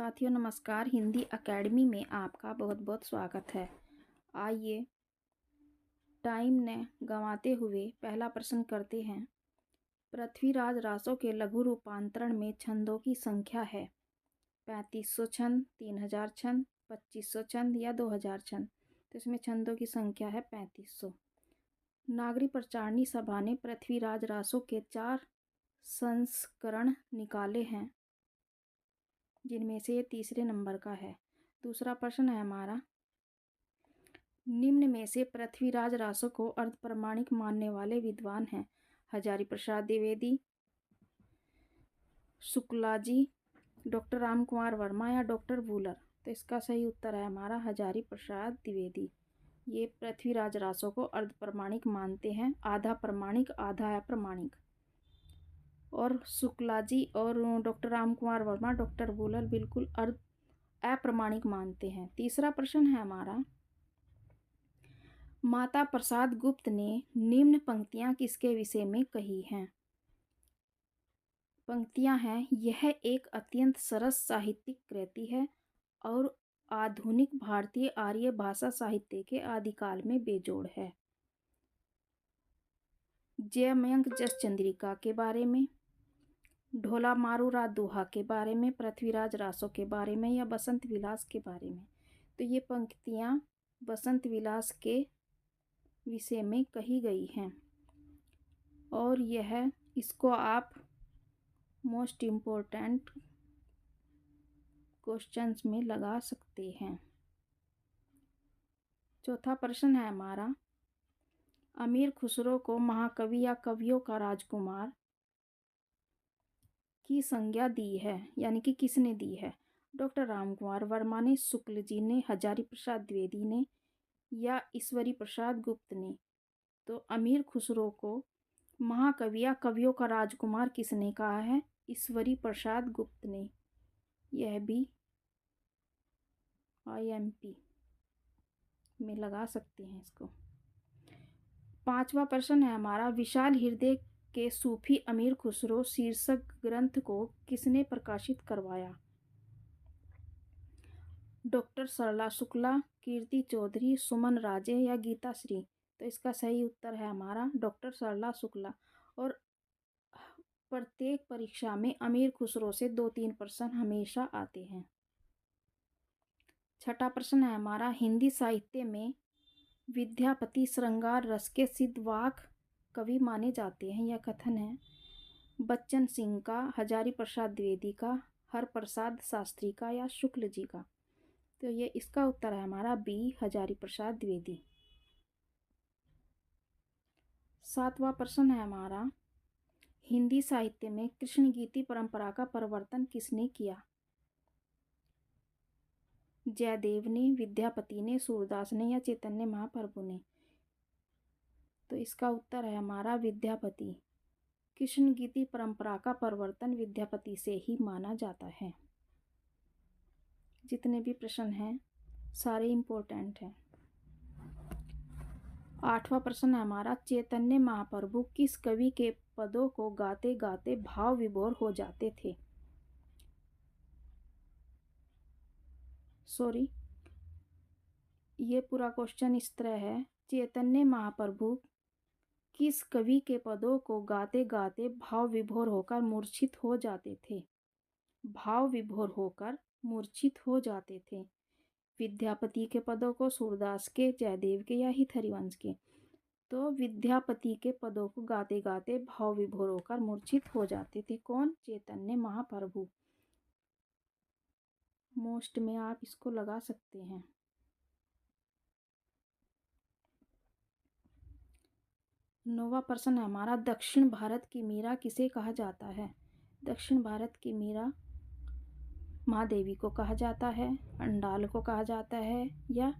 साथियों नमस्कार। हिंदी एकेडमी में आपका बहुत बहुत स्वागत है। आइए टाइम न गंवाते हुए पहला प्रश्न करते हैं। पृथ्वीराज रासो के लघु रूपांतरण में छंदों की संख्या है 3500 छंद, 3000 छंद, 2500 छंद या 2000 छंद। तो इसमें छंदों की संख्या है 3500। नागरी प्रचारणी सभा ने पृथ्वीराज रासो के 4 संस्करण निकाले हैं, जिनमें से ये तीसरे नंबर का है। दूसरा प्रश्न है हमारा, निम्न में से पृथ्वीराज रासो को अर्धप्रमाणिक मानने वाले विद्वान हैं। हजारी प्रसाद द्विवेदी, शुक्ला जी, डॉक्टर राम कुमार वर्मा या डॉक्टर वूलर। तो इसका सही उत्तर है हमारा हजारी प्रसाद द्विवेदी। ये पृथ्वीराज रासो को अर्धप्रमाणिक मानते हैं, आधा प्रमाणिक आधा अप्रमाणिक। और शुक्ला जी और डॉक्टर राम कुमार वर्मा, डॉक्टर वूलर बिल्कुल अप्रमाणिक मानते हैं। तीसरा प्रश्न है हमारा, माता प्रसाद गुप्त ने निम्न पंक्तियां किसके विषय में कही हैं। पंक्तियां हैं, यह एक अत्यंत सरस साहित्यिक कृति है और आधुनिक भारतीय आर्य भाषा साहित्य के आदिकाल में बेजोड़ है। जयमयंक जस चंद्रिका के बारे में, ढोला मारू रात दोहा के बारे में, पृथ्वीराज रासो के बारे में या बसंत विलास के बारे में। तो ये पंक्तियां बसंत विलास के विषय में कही गई हैं और यह इसको आप मोस्ट इम्पोर्टेंट क्वेश्चंस में लगा सकते हैं। चौथा प्रश्न है हमारा, अमीर खुसरो को महाकवि या कवियों का राजकुमार की संज्ञा दी है, यानी कि किसने दी है। डॉक्टर राम कुमार वर्मा ने, शुक्ल जी ने, हजारी प्रसाद द्विवेदी ने या ईश्वरी प्रसाद गुप्त ने। तो अमीर खुसरो को महाकवि या कवियों का राजकुमार किसने कहा है, ईश्वरी प्रसाद गुप्त ने। यह भी IMP में लगा सकते हैं इसको। पांचवा प्रश्न है हमारा, विशाल हृदय के सूफी अमीर खुसरो शीर्षक ग्रंथ को किसने प्रकाशित करवाया। डॉक्टर सरला शुक्ला, कीर्ति चौधरी, सुमन राजे या गीता श्री। तो इसका सही उत्तर है हमारा डॉक्टर सरला शुक्ला। और प्रत्येक परीक्षा में अमीर खुसरो से 2-3 प्रश्न हमेशा आते हैं। छठा प्रश्न है हमारा, हिंदी साहित्य में विद्यापति श्रृंगार रस के सिद्धवाक कवि माने जाते हैं। यह कथन है बच्चन सिंह का, हजारी प्रसाद द्विवेदी का, हरप्रसाद शास्त्री का या शुक्ल जी का। तो ये इसका उत्तर है हमारा B, हजारी प्रसाद द्विवेदी। सातवां प्रश्न है हमारा, हिंदी साहित्य में कृष्ण गीति परंपरा का प्रवर्तन किसने किया। जयदेव ने, विद्यापति ने, सूरदास ने या चैतन्य महाप्रभु ने। तो इसका उत्तर है हमारा विद्यापति। कृष्ण गीति परंपरा का प्रवर्तन विद्यापति से ही माना जाता है। जितने भी प्रश्न हैं सारे इम्पोर्टेंट हैं। आठवां प्रश्न है हमारा, चैतन्य महाप्रभु किस कवि के पदों को गाते गाते भाव विभोर हो जाते थे। ये पूरा क्वेश्चन इस तरह है, चैतन्य महाप्रभु किस कवि के पदों को गाते गाते भाव विभोर होकर मूर्छित हो जाते थे। भाव विभोर होकर मूर्छित हो जाते थे। विद्यापति के पदों को, सूरदास के, जयदेव के या हित हरिवंश के। तो विद्यापति के पदों को गाते गाते भाव विभोर होकर मूर्छित हो जाते थे। कौन, चैतन्य महाप्रभु। मोस्ट में आप इसको लगा सकते हैं। नौवां प्रश्न है हमारा, दक्षिण भारत की मीरा किसे कहा जाता है। दक्षिण भारत की मीरा महादेवी को कहा जाता है, अंडाल को कहा जाता है या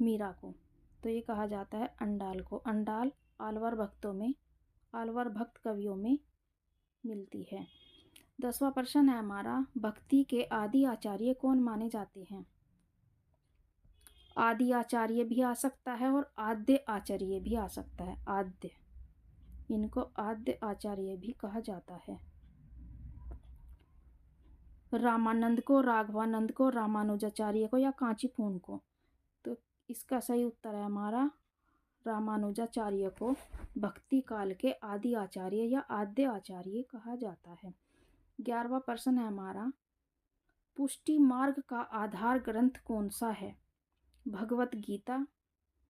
मीरा को। तो ये कहा जाता है अंडाल को। अंडाल आलवर भक्तों में, आलवर भक्त कवियों में मिलती है। 10वां प्रश्न है हमारा, भक्ति के आदि आचार्य कौन माने जाते हैं। आदि आचार्य भी आ सकता है और आद्य आचार्य भी आ सकता है। आद्य, इनको आद्य आचार्य भी कहा जाता है। रामानंद को, राघवानंद को, रामानुजाचार्य को या कांचीपुरम को? तो इसका सही उत्तर है हमारा रामानुजाचार्य को भक्ति काल के आदि आचार्य या आद्य आचार्य कहा जाता है। 11वां प्रश्न है हमारा, पुष्टि मार्ग का आधार ग्रंथ कौन सा है? भगवत गीता,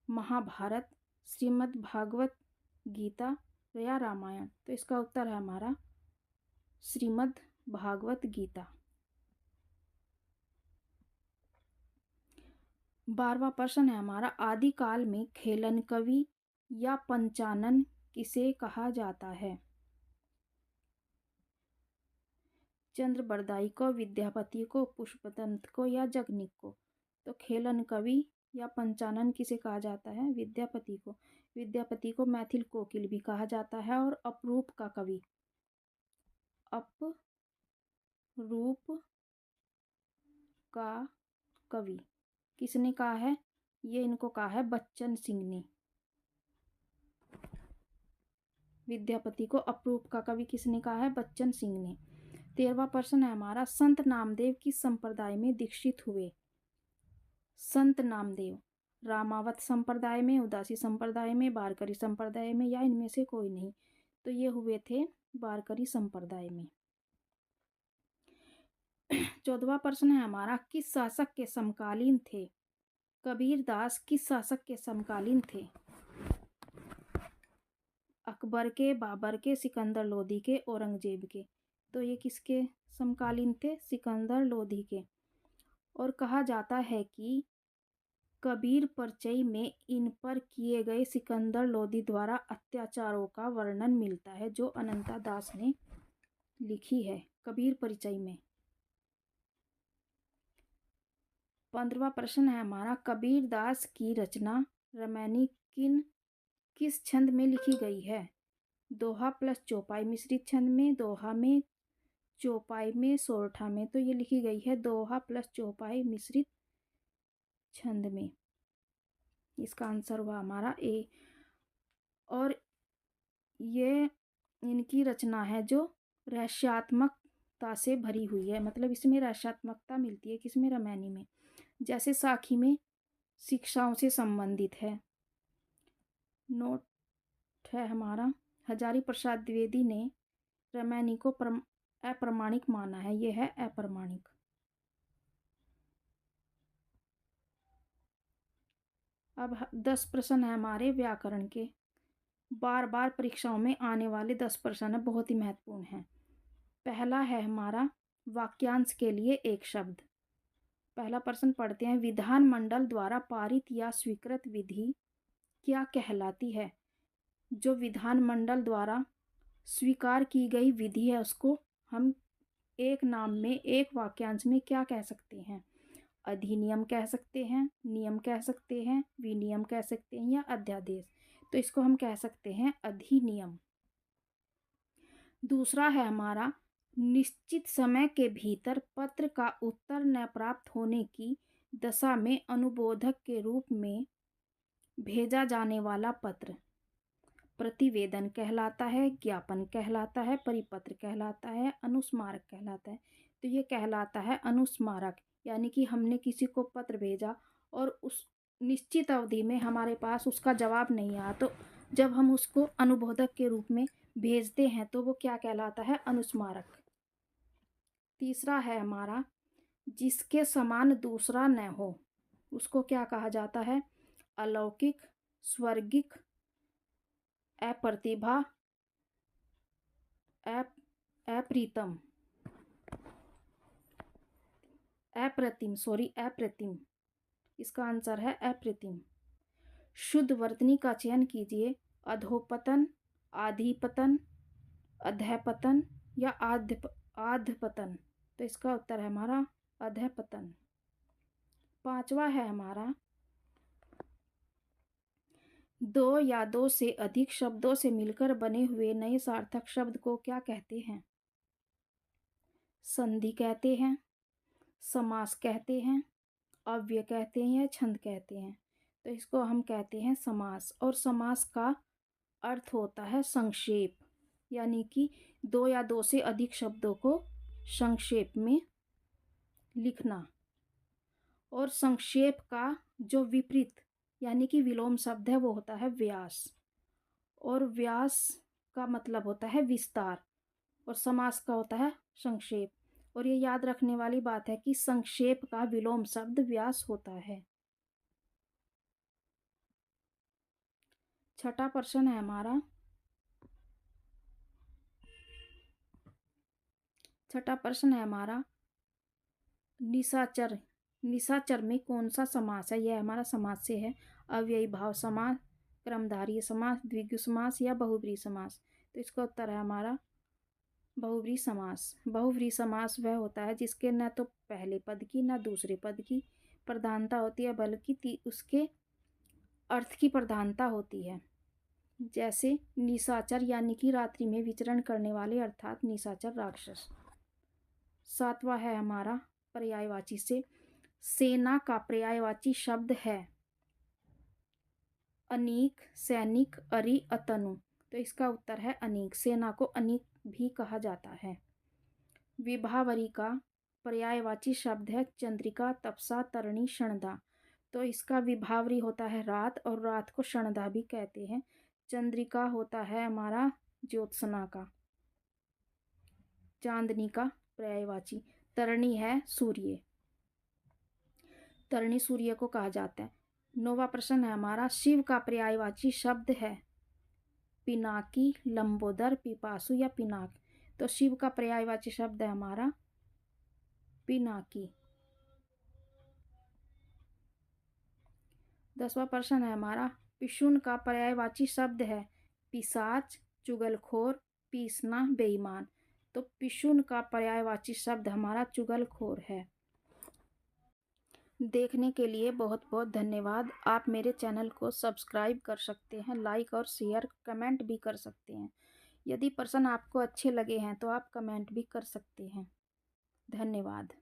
महाभारत, श्रीमद् भागवत गीता या रामायण? तो इसका उत्तर है हमारा श्रीमद् भागवत गीता। 12वां प्रश्न है हमारा, आदिकाल में खेलन कवि या पंचानन किसे कहा जाता है? चंद्रबरदाई को, विद्यापति को, पुष्पदंत को या जगनिक को? तो खेलन कवि या पंचानन किसे कहा जाता है? विद्यापति को। विद्यापति को मैथिल कोकिल भी कहा जाता है और अपरूप का कवि, अपरूप का कवि किसने कहा है? ये इनको कहा है बच्चन सिंह ने। विद्यापति को अपरूप का कवि किसने कहा है? बच्चन सिंह ने। 13वां प्रश्न है हमारा, संत नामदेव किस संप्रदाय में दीक्षित हुए? संत नामदेव रामावत संप्रदाय में, उदासी संप्रदाय में, वारकरी संप्रदाय में या इनमें से कोई नहीं? तो ये हुए थे वारकरी संप्रदाय में। 14वां प्रश्न है हमारा, किस शासक के समकालीन थे? कबीर दास किस शासक के समकालीन थे? अकबर के, बाबर के, सिकंदर लोधी के, औरंगजेब के? तो ये किसके समकालीन थे? सिकंदर लोधी के। और कहा जाता है कि कबीर परिचय में इन पर किए गए सिकंदर लोधी द्वारा अत्याचारों का वर्णन मिलता है, जो अनंता दास ने लिखी है कबीर परिचय में। 15वां प्रश्न है हमारा, कबीर दास की रचना रामायणी किस छंद में लिखी गई है? दोहा प्लस चौपाई मिश्रित छंद में, दोहा में, चौपाई में, सोरठा में? तो ये लिखी गई है दोहा प्लस चौपाई मिश्रित छंद में। इसका आंसर हुआ हमारा ए। और ये इनकी रचना है जो रहस्यात्मकता से भरी हुई है, मतलब इसमें रहस्यात्मकता मिलती है किसमें? रामायणी में। जैसे साखी में शिक्षाओं से संबंधित है। नोट है हमारा, हजारी प्रसाद द्विवेदी ने रामायणी को अप्रमाणिक माना है, यह है अप्रमाणिक। अब 10 प्रश्न है हमारे व्याकरण के। बार बार परीक्षाओं में आने वाले 10 प्रश्न बहुत ही महत्वपूर्ण हैं। पहला है हमारा, वाक्यांश के लिए एक शब्द। पहला प्रश्न पढ़ते हैं, विधानमंडल द्वारा पारित या स्वीकृत विधि क्या कहलाती है? जो विधानमंडल द्वारा स्वीकार की गई विधि है उसको हम एक नाम में, एक वाक्यांश में क्या कह सकते हैं? अधिनियम कह सकते हैं, नियम कह सकते हैं, विनियम कह सकते हैं या अध्यादेश? तो इसको हम कह सकते हैं अधिनियम। दूसरा है हमारा, निश्चित समय के भीतर पत्र का उत्तर न प्राप्त होने की दशा में अनुबोधक के रूप में भेजा जाने वाला पत्र प्रतिवेदन कहलाता है, ज्ञापन कहलाता है, परिपत्र कहलाता है, अनुस्मारक कहलाता है? तो ये कहलाता है अनुस्मारक, यानी कि हमने किसी को पत्र भेजा और उस निश्चित अवधि में हमारे पास उसका जवाब नहीं आया, तो जब हम उसको अनुबोधक के रूप में भेजते हैं तो वो क्या कहलाता है? अनुस्मारक। तीसरा है हमारा, जिसके समान दूसरा न हो उसको क्या कहा जाता है? अलौकिक, स्वर्गिक, अप्रतिभा, अप्रीतम, अप्रतिम। इसका आंसर है अप्रतिम। शुद्ध वर्तनी का चयन कीजिए, अधोपतन, आधिपतन, अधःपतन या आधपतन? तो इसका उत्तर है हमारा अधःपतन। 5वां है हमारा, दो या दो से अधिक शब्दों से मिलकर बने हुए नए सार्थक शब्द को क्या कहते हैं? संधि कहते हैं, समास कहते हैं, अव्यय कहते हैं या छंद कहते हैं? तो इसको हम कहते हैं समास। और समास का अर्थ होता है संक्षेप, यानी कि दो या दो से अधिक शब्दों को संक्षेप में लिखना। और संक्षेप का जो विपरीत यानी कि विलोम शब्द है वो होता है व्यास। और व्यास का मतलब होता है विस्तार और समास का होता है संक्षेप। और ये याद रखने वाली बात है कि संक्षेप का विलोम शब्द व्यास होता है। छठा प्रश्न है हमारा, निशाचर। निशाचर में कौन सा समास है? यह हमारा समास से है। अव्ययी भाव समास, क्रमधारय समास, द्विगु समास या बहुब्रीहि समास। तो इसका उत्तर है हमारा बहुब्रीहि समास। बहुब्रीहि समास वह होता है जिसके न तो पहले पद की न दूसरे पद की प्रधानता होती है, बल्कि उसके अर्थ की प्रधानता होती है। जैसे निशाचर यानी कि रात्रि में विचरण करने वाले, अर्थात निशाचर राक्षस। सातवां है हमारा पर्यायवाची से। सेना का पर्यायवाची शब्द है अनीक, सैनिक, अरि, अतनु। तो इसका उत्तर है अनीक। सेना को अनीक भी कहा जाता है। विभावरी का पर्यायवाची शब्द है चंद्रिका, तपसा, तरणी, क्षणदा। तो इसका विभावरी होता है रात, और रात को क्षणदा भी कहते हैं। चंद्रिका होता है हमारा ज्योत्सना का, चांदनी का पर्यायवाची। तरणी है सूर्य, तरणी सूर्य को कहा जाता है। नौवां प्रश्न है हमारा, शिव का पर्यायवाची शब्द है पिनाकी, लंबोदर, पिपासु या पिनाक। तो शिव का पर्यायवाची शब्द है हमारा पिनाकी। 10वां प्रश्न है हमारा, पिशुन का पर्यायवाची शब्द है पिशाच, चुगलखोर, पीसना, बेईमान। तो पिशुन का पर्यायवाची शब्द हमारा चुगलखोर है। देखने के लिए बहुत बहुत धन्यवाद। आप मेरे चैनल को सब्सक्राइब कर सकते हैं, लाइक और शेयर, कमेंट भी कर सकते हैं। यदि प्रश्न आपको अच्छे लगे हैं तो आप कमेंट भी कर सकते हैं। धन्यवाद।